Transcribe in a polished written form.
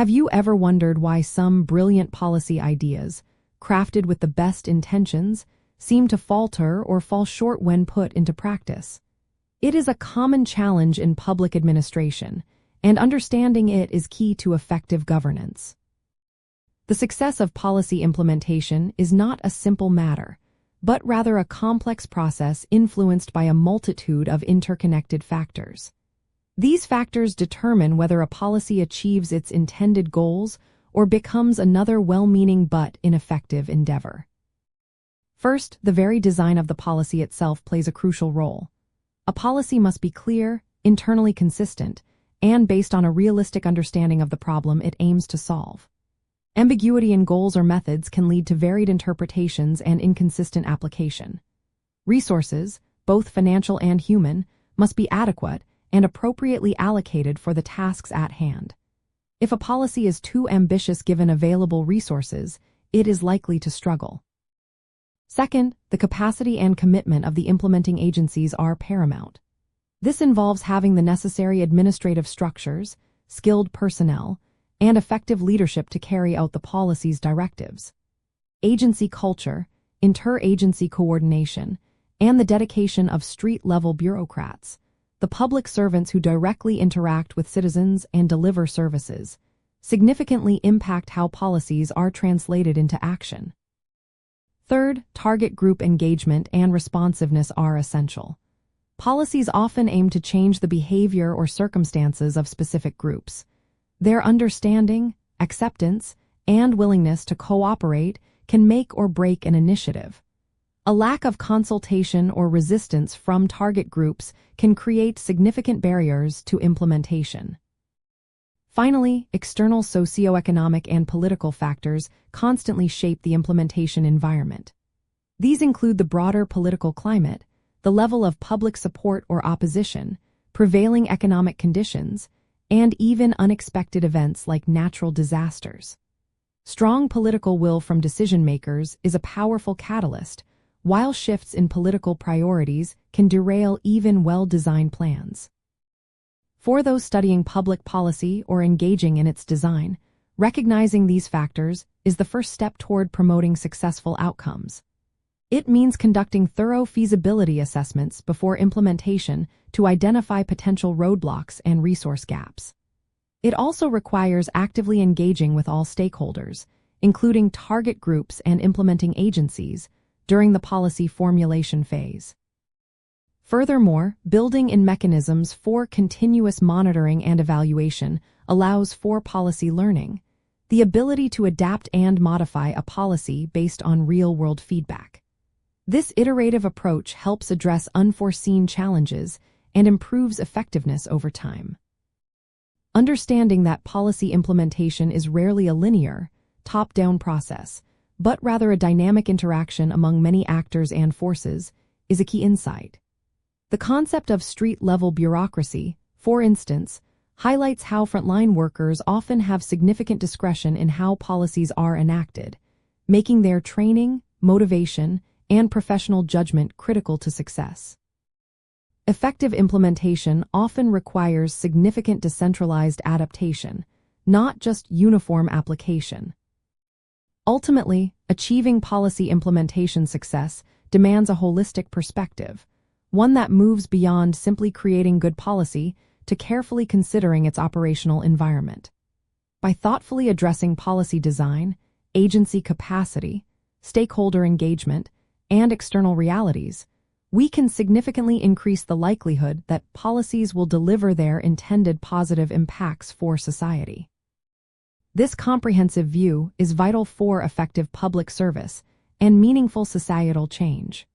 Have you ever wondered why some brilliant policy ideas, crafted with the best intentions, seem to falter or fall short when put into practice? It is a common challenge in public administration, and understanding it is key to effective governance. The success of policy implementation is not a simple matter, but rather a complex process influenced by a multitude of interconnected factors. These factors determine whether a policy achieves its intended goals or becomes another well-meaning but ineffective endeavor. First, the very design of the policy itself plays a crucial role. A policy must be clear, internally consistent, and based on a realistic understanding of the problem it aims to solve. Ambiguity in goals or methods can lead to varied interpretations and inconsistent application. Resources, both financial and human, must be adequate and appropriately allocated for the tasks at hand. If a policy is too ambitious given available resources, it is likely to struggle. Second, the capacity and commitment of the implementing agencies are paramount. This involves having the necessary administrative structures, skilled personnel, and effective leadership to carry out the policy's directives. Agency culture, inter-agency coordination, and the dedication of street-level bureaucrats, the public servants who directly interact with citizens and deliver services, significantly impact how policies are translated into action. Third, target group engagement and responsiveness are essential. Policies often aim to change the behavior or circumstances of specific groups. Their understanding, acceptance, and willingness to cooperate can make or break an initiative. A lack of consultation or resistance from target groups can create significant barriers to implementation. Finally, external socioeconomic and political factors constantly shape the implementation environment. These include the broader political climate, the level of public support or opposition, prevailing economic conditions, and even unexpected events like natural disasters. Strong political will from decision-makers is a powerful catalyst, while shifts in political priorities can derail even well-designed plans. For those studying public policy or engaging in its design, recognizing these factors is the first step toward promoting successful outcomes. It means conducting thorough feasibility assessments before implementation to identify potential roadblocks and resource gaps. It also requires actively engaging with all stakeholders, including target groups and implementing agencies, during the policy formulation phase. Furthermore, building in mechanisms for continuous monitoring and evaluation allows for policy learning, the ability to adapt and modify a policy based on real-world feedback. This iterative approach helps address unforeseen challenges and improves effectiveness over time. Understanding that policy implementation is rarely a linear, top-down process, but rather a dynamic interaction among many actors and forces, is a key insight. The concept of street-level bureaucracy, for instance, highlights how frontline workers often have significant discretion in how policies are enacted, making their training, motivation, and professional judgment critical to success. Effective implementation often requires significant decentralized adaptation, not just uniform application. Ultimately, achieving policy implementation success demands a holistic perspective, one that moves beyond simply creating good policy to carefully considering its operational environment. By thoughtfully addressing policy design, agency capacity, stakeholder engagement, and external realities, we can significantly increase the likelihood that policies will deliver their intended positive impacts for society. This comprehensive view is vital for effective public service and meaningful societal change.